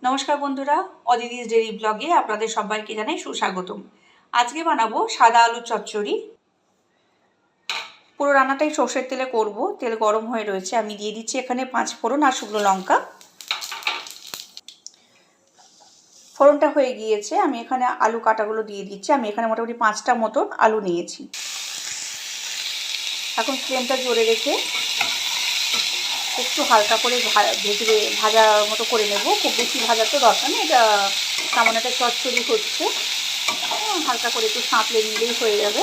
নমস্কার বন্ধুরা, অদিতিস ডেইলি ব্লগে আপনাদের সবাইকে জানাই সুস্বাগতম। আজকে বানাবো সাদা আলুর চচ্চড়ি। পুরো রান্নাটাই সর্ষের তেলে করব। তেল গরম হয়ে রয়েছে, আমি দিয়ে দিচ্ছি এখানে 5 ফোড়ন আর শুকনো লঙ্কা। ফোড়নটা হয়ে গিয়েছে, আমি এখানে আলু কাটাগুলো দিয়ে দিচ্ছি। আমি এখানে মোটামুটি 5টা মতন আলু নিয়েছি। এখন ফ্লেমটা জোরে রেখে একটু হালকা করে ভাজা মতো করে নেব। খুব বেশি ভাজা তো দরকার নেই, এটা সামান্য একটা চচ্চড়ি হচ্ছে, হালকা করে একটু সাঁতলে নিলেই হয়ে যাবে।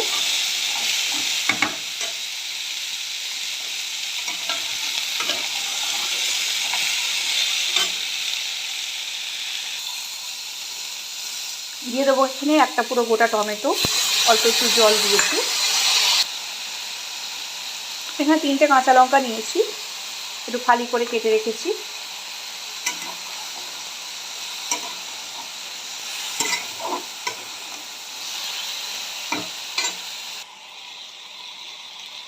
দিয়ে দেবো এখানে একটা পুরো গোটা টমেটো, অল্প একটু জল দিয়েছি। এখানে 3টে কাঁচা লঙ্কা নিয়েছি, একটু ফালি করে কেটে রেখেছি।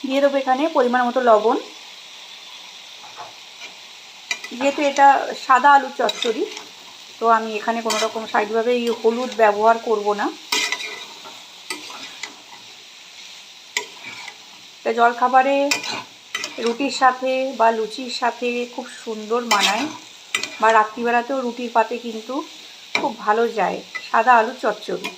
দিয়ে দেবো এখানে পরিমাণ মতো লবণ। যেহেতু এটা সাদা আলুর চচ্চড়ি, তো আমি এখানে কোনো রকম সাইডভাবে হলুদ ব্যবহার করব না। এটা জলখাবারে, রুটির সাথে বা লুচির সাথে খুব সুন্দর মানায়, বা রাত্রিবেলাতেও রুটির পাতে কিন্তু খুব ভালো যায় সাদা আলুর চচ্চড়ি।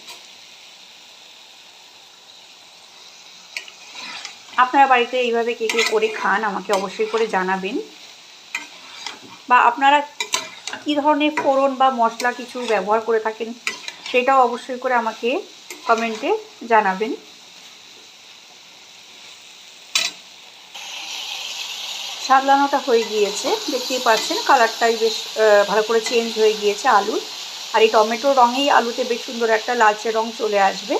আপনারা বাড়িতে এইভাবে কে কে করে খান আমাকে অবশ্যই করে জানাবেন, বা আপনারা কী ধরনের ফোড়ন বা মশলা কিছু ব্যবহার করে থাকেন সেটাও অবশ্যই করে আমাকে কমেন্টে জানাবেন। সাদলানোটা হয়ে গিয়েছে, দেখতেই পাচ্ছেন কালারটাই বেশ ভালো করে চেঞ্জ হয়ে গিয়েছে আলুর। আর এই টমেটোর রঙেই আলুতে বেশ সুন্দর একটা লালচে রঙ চলে আসবে।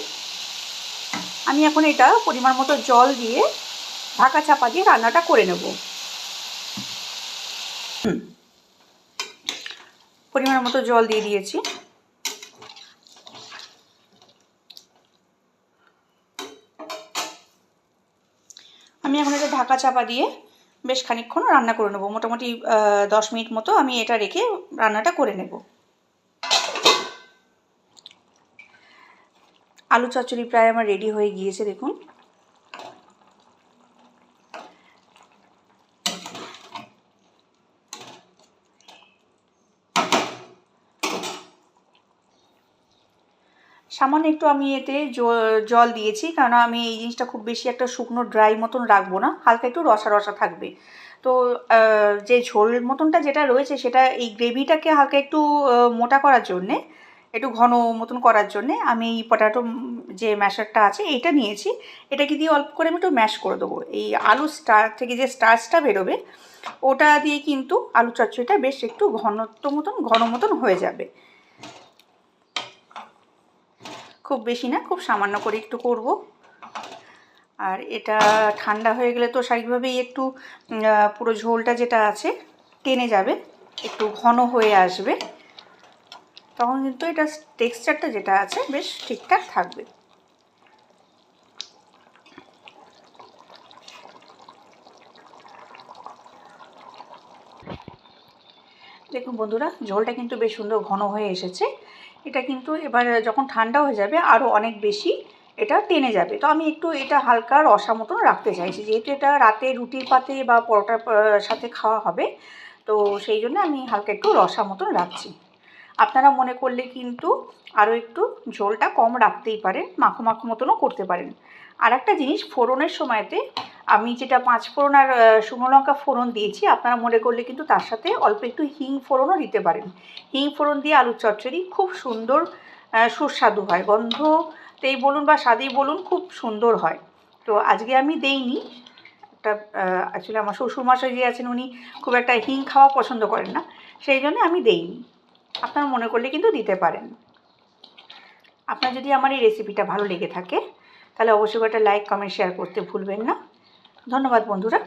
আমি এখন এটা পরিমাণ মতো জল দিয়ে ঢাকা চাপা দিয়ে রান্নাটা করে নেব। পরিমাণ মতো জল দিয়ে দিয়েছি। আমি এখন এটা ঢাকা চাপা দিয়ে বেশ খানিকক্ষণ রান্না করে নেব। মোটামুটি 10 মিনিট মতো আমি এটা রেখে রান্নাটা করে নেব। আলু চচ্চড়ি প্রায় আমার রেডি হয়ে গিয়েছে, দেখুন। সামান্য একটু আমি এতে জল দিয়েছি, কারণ আমি এই জিনিসটা খুব বেশি একটা শুকনো ড্রাই মতন রাখবো না, হালকা একটু রসা রসা থাকবে। তো যে ঝোল মতনটা যেটা রয়েছে সেটা এই গ্রেভিটাকে হালকা একটু মোটা করার জন্যে, একটু ঘন মতন করার জন্যে আমি এই পটাটো যে ম্যাশারটা আছে এইটা নিয়েছি। এটাকে দিয়ে অল্প করে আমি একটু ম্যাশ করে দেবো। এই আলু থেকে যে স্টার্চটা বেরোবে ওটা দিয়ে কিন্তু আলু চচ্চড়িটা বেশ একটু ঘন মতন হয়ে যাবে। খুব বেশি না, খুব সামান্য করে একটু করব। আর এটা ঠান্ডা হয়ে গেলে তো স্বাভাবিকভাবেই একটু পুরো ঝোলটা যেটা আছে টেনে যাবে, একটু ঘন হয়ে আসবে, তখন কিন্তু এটা টেক্সচারটা যেটা আছে বেশ ঠিকঠাক থাকবে। দেখুন বন্ধুরা, ঝোলটা কিন্তু বেশ সুন্দর ঘন হয়ে এসেছে। এটা কিন্তু এবার যখন ঠান্ডা হয়ে যাবে আরও অনেক বেশি এটা টেনে যাবে। তো আমি একটু এটা হালকা রসা মতন রাখতে চাইছি, যেহেতু এটা রাতে রুটির পাতে বা পরোটার সাথে খাওয়া হবে, তো সেই জন্য আমি হালকা একটু রসা মতন রাখছি। আপনারা মনে করলে কিন্তু আরও একটু ঝোলটা কম রাখতেই পারেন, মাখো মাখো মতনও করতে পারেন। আর একটা জিনিস, ফোড়নের সময়তে আমি যেটা 5 ফোড়ন আর শুকনো লঙ্কা ফোড়ন দিয়েছি, আপনারা মনে করলে কিন্তু তার সাথে অল্প একটু হিং ফোড়নও দিতে পারেন। হিং ফোড়ন দিয়ে আলুর চচ্চড়ি খুব সুন্দর সুস্বাদু হয়, গন্ধতেই বলুন বা স্বাদেই বলুন খুব সুন্দর হয়। তো আজকে আমি দেইনি, একটা অ্যাকচুয়ালি আমার শ্বশুরমশাই যে আছেন উনি খুব একটা হিং খাওয়া পছন্দ করেন না, সেই জন্য আমি দেইনি। আপনারা মনে করলে কিন্তু দিতে পারেন। আপনার যদি আমার এই রেসিপিটা ভালো লেগে থাকে তাহলে অবশ্যই একটা লাইক কমেন্ট শেয়ার করতে ভুলবেন না। ধন্যবাদ বন্ধুরা।